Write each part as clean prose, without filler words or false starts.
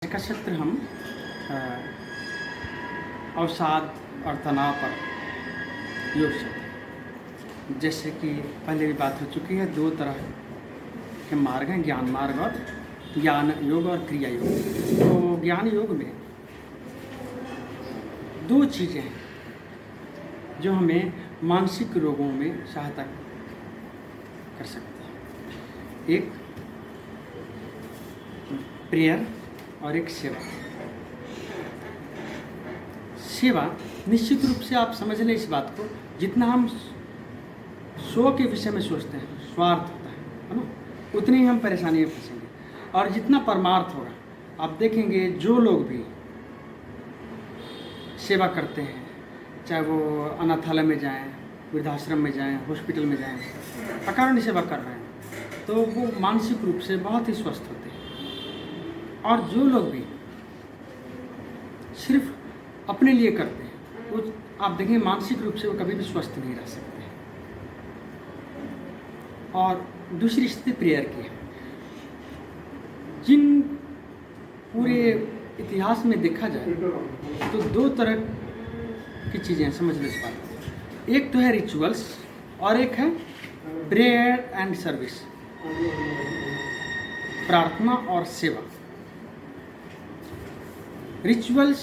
आज का सत्र हम अवसाद और तनाव पर योग से, जैसे कि पहले भी बात हो चुकी है, दो तरह के मार्ग हैं, ज्ञान मार्ग और ज्ञान योग और क्रिया योग। तो ज्ञान योग में दो चीज़ें हैं जो हमें मानसिक रोगों में सहायता कर सकती हैं। एक प्रेयर और एक सेवा। सेवा निश्चित रूप से आप समझ लें इस बात को, जितना हम स्व के विषय में सोचते हैं, स्वार्थ होता है ना, उतनी ही हम परेशानी में फंसेंगे। और जितना परमार्थ होगा, आप देखेंगे जो लोग भी सेवा करते हैं, चाहे वो अनाथालय में जाएं, वृद्धाश्रम में जाएं, हॉस्पिटल में जाएं, अकारण सेवा कर रहे हैं, तो वो मानसिक रूप से बहुत ही स्वस्थ होते हैं। और जो लोग भी सिर्फ अपने लिए करते हैं, वो आप देखें मानसिक रूप से वो कभी भी स्वस्थ नहीं रह सकते। और दूसरी स्थिति प्रेयर की है। जिन पूरे इतिहास में देखा जाए तो दो तरह की चीज़ें समझ लो इस बात। एक तो है रिचुअल्स और एक है प्रेयर एंड सर्विस, प्रार्थना और सेवा। रिचुअल्स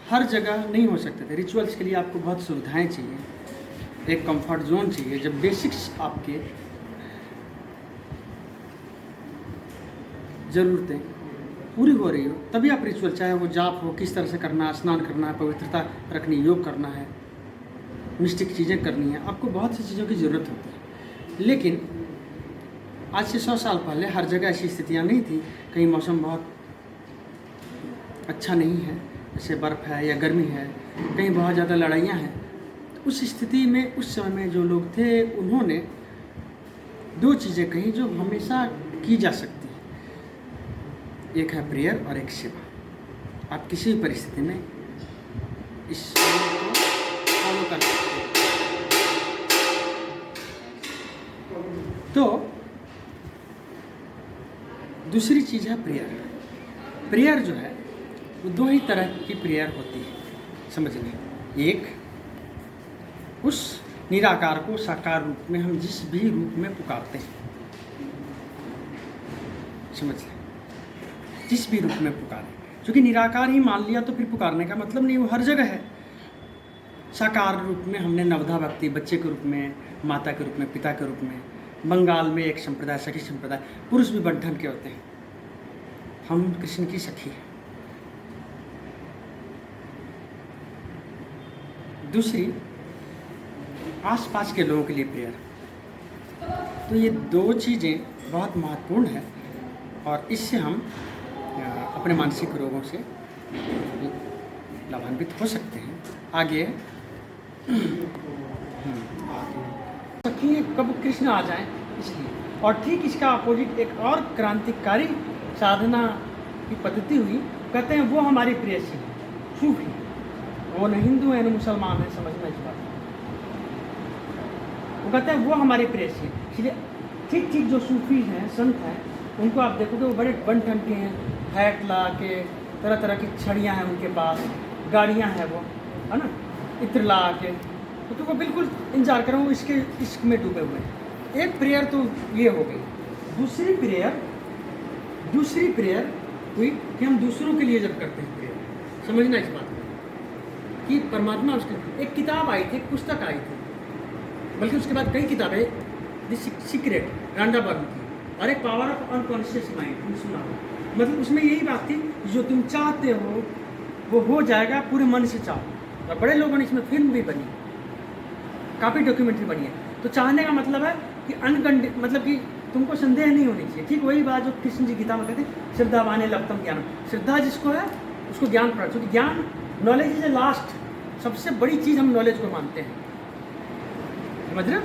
हर जगह नहीं हो सकते थे। रिचुअल्स के लिए आपको बहुत सुविधाएं चाहिए, एक कंफर्ट जोन चाहिए। जब बेसिक्स आपके ज़रूरतें पूरी हो रही हो तभी आप रिचुअल, चाहे वो जाप हो, किस तरह से करना है, स्नान करना है, पवित्रता रखनी, योग करना है, मिस्टिक चीज़ें करनी है, आपको बहुत सी चीज़ों की ज़रूरत होती है। लेकिन आज से 100 साल पहले हर जगह ऐसी स्थितियाँ नहीं थी। कहीं मौसम बहुत अच्छा नहीं है, जैसे बर्फ़ है या गर्मी है, कहीं बहुत ज़्यादा लड़ाइयाँ हैं। तो उस स्थिति में उस समय में जो लोग थे, उन्होंने दो चीज़ें कही जो हमेशा की जा सकती है। एक है प्रेयर और एक सेवा। आप किसी भी परिस्थिति में इस को फॉलो कर सकते हैं। तो दूसरी चीज़ है प्रेयर। प्रेयर जो है वो दो ही तरह की प्रेयर होती है, समझ लें। एक, उस निराकार को साकार रूप में हम जिस भी रूप में पुकारते हैं, समझ लें, जिस भी रूप में पुकारें, क्योंकि निराकार ही मान लिया तो फिर पुकारने का मतलब नहीं, वो हर जगह है। साकार रूप में हमने नवधा भक्ति, बच्चे के रूप में, माता के रूप में, पिता के रूप में। बंगाल में एक संप्रदाय, सखी संप्रदाय, पुरुष भी बंधन के होते हैं, हम कृष्ण की सखी हैं। दूसरी, आसपास के लोगों के लिए प्रेयर। तो ये दो चीज़ें बहुत महत्वपूर्ण है और इससे हम अपने मानसिक रोगों से लाभान्वित हो सकते हैं। आगे सखी कब कृष्ण आ जाएं, इसलिए। और ठीक इसका अपोजिट एक और क्रांतिकारी साधना की पद्धति हुई, कहते हैं वो हमारी प्रेयसी है, सूफी। वो न हिंदू है न मुसलमान है, समझना इस बात। वो कहते हैं वो हमारी प्रेयसी है, इसलिए ठीक ठीक जो सूफी हैं, संत हैं, उनको आप देखोगे वो बड़े बन ठन के हैं, हैट ला के, तरह तरह की छड़ियाँ हैं उनके पास, गाड़ियाँ हैं, वो है ना, इत्र ला के, तो वो बिल्कुल इंतजार करो, वो इसके इश्क में डूबे हुए हैं। एक प्रेयर तो ये हो गई। दूसरी प्रेयर हुई कि हम दूसरों के लिए जब करते हैं प्रेयर, समझना इस बात कि परमात्मा उसके। एक किताब आई थी, एक पुस्तक आई थी, बल्कि उसके बाद कई किताबें, द सीक्रेट रांडा बर्न की, और एक पावर ऑफ अनकॉन्शियस माइंड, सुना। मतलब उसमें यही बात थी, जो तुम चाहते हो वो हो जाएगा, पूरे मन से चाहो। और बड़े लोगों ने इसमें फिल्म भी बनी, काफ़ी डॉक्यूमेंट्री बनी है। तो चाहने का मतलब है कि मतलब कि तुमको संदेह नहीं होनी चाहिए। ठीक वही बात जो कृष्ण जी गीता में कहते हैं, श्रद्धावान लप्तम ज्ञान। श्रद्धा जिसको है उसको ज्ञान प्राप्त, क्योंकि ज्ञान, नॉलेज इज ए लास्ट, सबसे बड़ी चीज़ हम नॉलेज को मानते हैं, समझ रहे हो?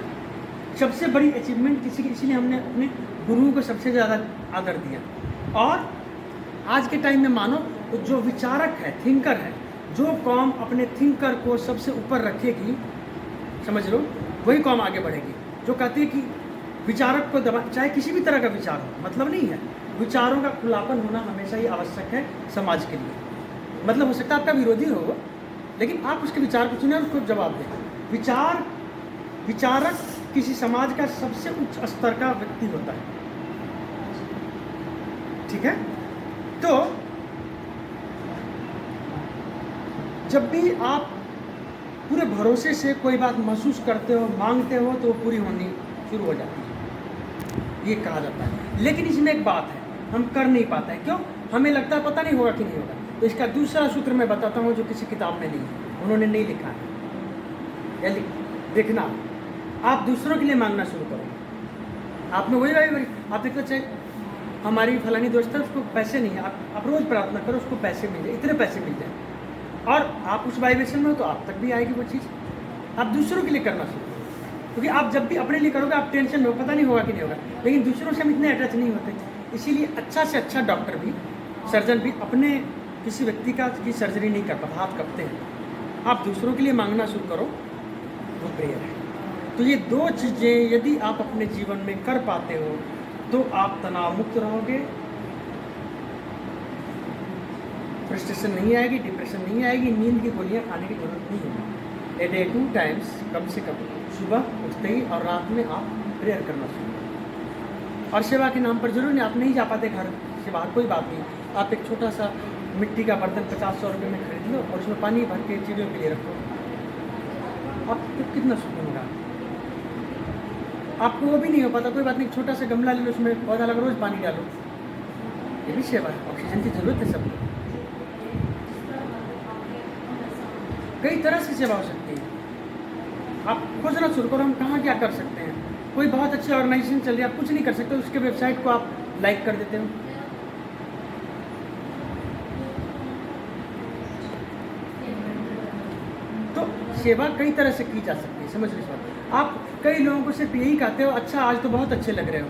सबसे बड़ी अचीवमेंट किसी की, इसीलिए हमने अपने गुरुओं को सबसे ज़्यादा आदर दिया। और आज के टाइम में मानो तो जो विचारक है, थिंकर है, जो कौम अपने थिंकर को सबसे ऊपर रखेगी, समझ लो, वही कौम आगे बढ़ेगी। जो कहती है कि विचारक को दबा, चाहे किसी भी तरह का विचार हो, मतलब नहीं है, विचारों का खुलापन होना हमेशा ही आवश्यक है समाज के लिए। मतलब हो सकता है आपका विरोधी हो वो, लेकिन आप उसके विचार को सुने और उसको जवाब दें। विचारक किसी समाज का सबसे उच्च स्तर का व्यक्ति होता है, ठीक है। तो जब भी आप पूरे भरोसे से कोई बात महसूस करते हो, मांगते हो, तो वो पूरी होनी शुरू हो जाती है, ये कहा जाता है। लेकिन इसमें एक बात है, हम कर नहीं पाते हैं। क्यों? हमें लगता है पता नहीं होगा कि नहीं होगा। तो इसका दूसरा सूत्र मैं बताता हूँ जो किसी किताब में नहीं है, उन्होंने नहीं लिखा है। या देखना, आप दूसरों के लिए मांगना शुरू करो। आपने वही आप देखो, चाहे हमारी फलानी दोस्त है, उसको पैसे नहीं है, आप रोज़ प्रार्थना करो उसको पैसे मिल जाए, इतने पैसे मिल जाए, और आप उस वाइब्रेशन में हो तो आप तक भी आएगी वो चीज़। आप दूसरों के लिए करना शुरू करो, क्योंकि आप जब भी अपने लिए करोगे आप टेंशन में हो, पता नहीं होगा कि नहीं होगा। लेकिन दूसरों से हम इतने अटैच नहीं होते, इसीलिए अच्छा से अच्छा डॉक्टर भी, सर्जन भी अपने किसी व्यक्ति की सर्जरी नहीं कर पाता, हाथ कपते हैं। आप दूसरों के लिए मांगना शुरू करो, वो प्रेयर है। तो ये दो चीज़ें यदि आप अपने जीवन में कर पाते हो तो आप तनाव मुक्त रहोगे, फ्रस्ट्रेशन नहीं आएगी, डिप्रेशन नहीं आएगी, नींद की गोलियां खाने की जरूरत नहीं होगी। ए डे 2 टाइम्स कम से कम सुबह उठते ही और रात में आप प्रेयर करना शुरू करें। और सेवा के नाम पर जरूर नहीं, आप नहीं जा पाते घर से बाहर, कोई बात नहीं, आप एक छोटा सा मिट्टी का बर्तन 50-100 रुपये में खरीद लो और उसमें पानी भर के चिड़ियों के लिए रखो, आपको कितना सुकून होगा। आपको वो भी नहीं हो पाता, कोई बात नहीं, छोटा सा गमला ले लो, उसमें पौधा लगा, रोज़ पानी डालो, ये भी सेवा है। ऑक्सीजन की जरूरत है सबको, कई तरह से सेवा हो सकती है। आप खोजना शुरू करो, हम कहाँ क्या कर सकते हैं। कोई बहुत अच्छी ऑर्गेनाइजेशन चल रही है, आप कुछ नहीं कर सकते, उसके वेबसाइट को आप लाइक कर देते हो। तो सेवा कई तरह से की जा सकती है, समझ लीजिए। आप कई लोगों को सिर्फ यही कहते हो, अच्छा आज तो बहुत अच्छे लग रहे हो,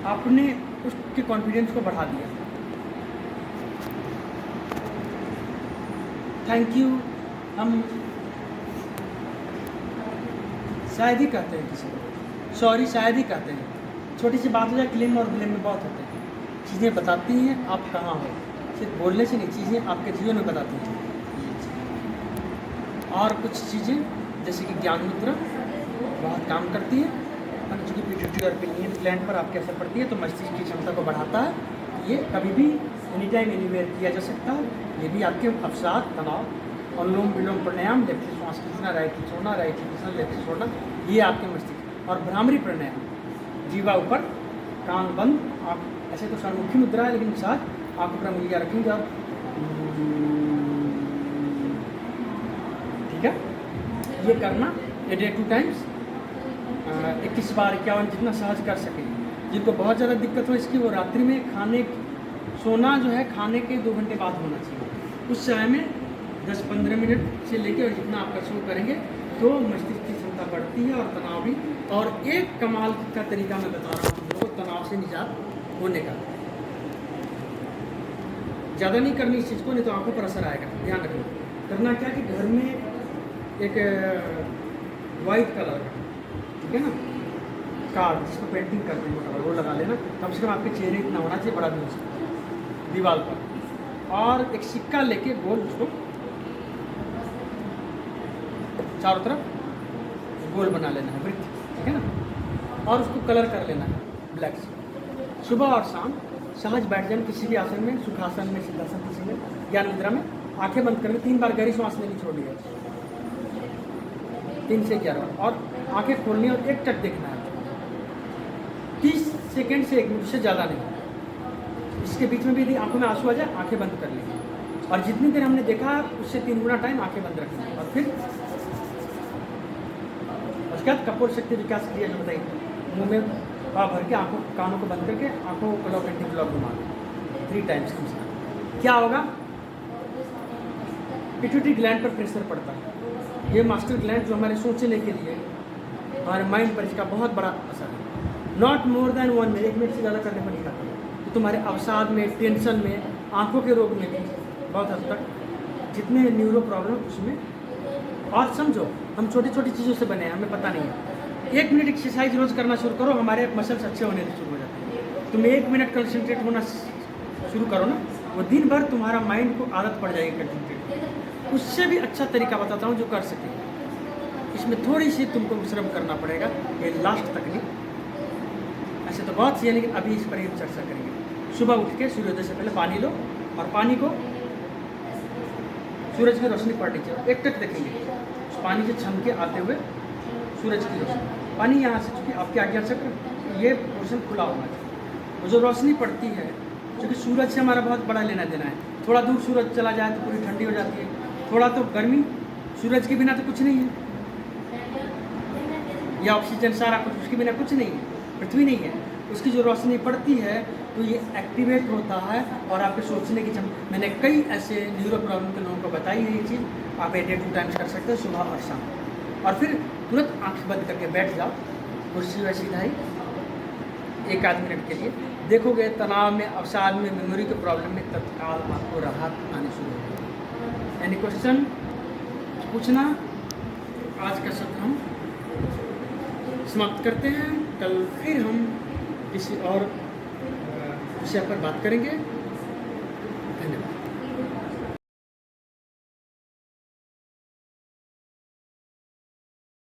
आपने उसके कॉन्फिडेंस को बढ़ा दिया। थैंक यू हम शायद ही कहते हैं किसी को, सॉरी शायद ही कहते हैं। छोटी सी बात हो जाए, क्लेम और ब्लेम में बहुत होते हैं। चीज़ें बताती हैं आप कहाँ हो, सिर्फ बोलने से नहीं, चीज़ें आपके जीवन में बताती हैं। और कुछ चीज़ें जैसे कि ज्ञान मुद्रा बहुत काम करती है, चूँकि पिट्यूटरी और पिनियन ग्लैंड पर आपके असर पड़ती है, तो मस्तिष्क की क्षमता को बढ़ाता है। ये कभी भी एनी टाइम एनीवेयर किया जा सकता है। ये भी आपके अवसाद, तनाव, अनुलोम विलोम प्राणायाम, लेफ्ट श्वास खींचना, राइट से छोड़ना, राइट से खींचना, लेफ्ट से छोड़ना, ये आपके मस्तिष्क। और भ्रामरी प्राणायाम, जीवा ऊपर, कान बंद, आप ऐसे तो षण्मुखी मुद्रा है, लेकिन साथ आँखों पर उंगलियाँ रखेंगे और ठीक है, ये करना ए डे 2 टाइम्स, 21 बार 51, जितना सहज कर सके। जिनको बहुत ज़्यादा दिक्कत हो इसकी, वो रात्रि में सोना जो है खाने के 2 घंटे बाद होना चाहिए। उस समय में 10-15 मिनट से लेकर और जितना आप कसरत करेंगे तो मस्तिष्क की क्षमता बढ़ती है और तनाव भी। और एक कमाल का तरीका मैं बता रहा हूँ लोगों, तनाव से निजात होने का। ज़्यादा नहीं करनी इस चीज़ को, नहीं तो आंखों पर असर आएगा, ध्यान रखना। करना क्या कि घर में एक वाइट कलर का, ठीक है ना, कार्ड जिसको पेंटिंग करते हैं वो लगा लेना। कम से कम आपके चेहरे इतना होना चाहिए, बड़ा भी हो सकता है, दीवार पर। और एक सिक्का लेके गोल उसको चारों तरफ गोल बना लेना है, वृत्त, ठीक है ना। और उसको कलर कर लेना है ब्लैक से। सुबह और शाम सहज बैठ जाए किसी भी आसन में, सुखासन में, सिद्धासन, किसी में, ज्ञान मुद्रा में, आंखें बंद करके 3 बार गहरी सांस लेनी छोड़नी है, 3 से 11 बार, और आंखें खोलनी और एक टक देखना है। 30 सेकेंड से 1 मिनट से ज़्यादा नहीं। इसके बीच में भी यदि आंखों में आंसू आ जाए, आंखें बंद कर लीजिए। और जितनी देर हमने देखा उससे 3 गुना टाइम आंखें बंद रखना है। और फिर उसके बाद कपोल शक्ति विकास क्रिया जो बताइए, मुंह में हवा भर के आंखों कानों को बंद करके आंखों को क्लॉक एंटी क्लॉक घुमा 3 टाइम्स कम से कम। क्या होगा? पिट्यूटरी ग्लैंड पर प्रेशर पड़ता है। ये मास्टर ग्लैंड जो हमारे सोचने के लिए, हमारे माइंड पर इसका बहुत बड़ा असर है। Not more than 1 minute, 1 minute से ज़्यादा करने पर नहीं खाता। तो तुम्हारे अवसाद में, टेंशन में, आंखों के रोग में भी बहुत हद तक, जितने न्यूरो प्रॉब्लम उसमें। और समझो हम छोटी छोटी चीज़ों से बने हैं, हमें पता नहीं है। 1 मिनट एक्सरसाइज रोज़ करना शुरू करो, हमारे मसल्स अच्छे होने शुरू हो जाते हैं। तुम 1 मिनट कंसंट्रेट होना शुरू करो ना, वो दिन भर तुम्हारा माइंड को आदत पड़ जाएगी कंसंट्रेट। उससे भी अच्छा तरीका बताता हूँ जो कर सके। इसमें थोड़ी सी तुमको श्रम करना पड़ेगा, ये लास्ट तकनीक। ऐसे तो बहुत सी है, लेकिन अभी इस पर ही चर्चा करेंगे। सुबह उठ के सूर्योदय से पहले पानी लो, और पानी को सूरज की रोशनी पड़नी चाहिए, एक टक देखेंगे उस पानी से छन के आते हुए सूरज की रोशनी। पानी यहाँ से, चूँकि आपके आज्ञा चक्र ये पोर्शन खुला होना चाहिए। वो जो रोशनी पड़ती है, क्योंकि सूरज से हमारा बहुत बड़ा लेना देना है। थोड़ा दूर सूरज चला जाए तो पूरी ठंडी हो जाती है, थोड़ा तो गर्मी, सूरज के बिना तो कुछ नहीं है, या ऑक्सीजन सारा कुछ, उसके बिना कुछ नहीं है, पृथ्वी नहीं है। उसकी जो रोशनी पड़ती है तो ये एक्टिवेट होता है, और आपके सोचने की क्षमता, मैंने कई ऐसे न्यूरो प्रॉब्लम के लोगों को बताई है ये चीज़। आप 8 2 टाइम्स कर सकते हो, सुबह और शाम, और फिर तुरंत आँख बंद करके बैठ जाओ कुर्सी में सीधा ही 1 आध मिनट के लिए। देखोगे तनाव में, अवसाद में, मेमोरी के प्रॉब्लम में तत्काल आपको राहत आनी शुरू होगी। एनी क्वेश्चन पूछना? आज का सत्र हम समाप्त करते हैं। कल फिर हम किसी और विषय पर बात करेंगे।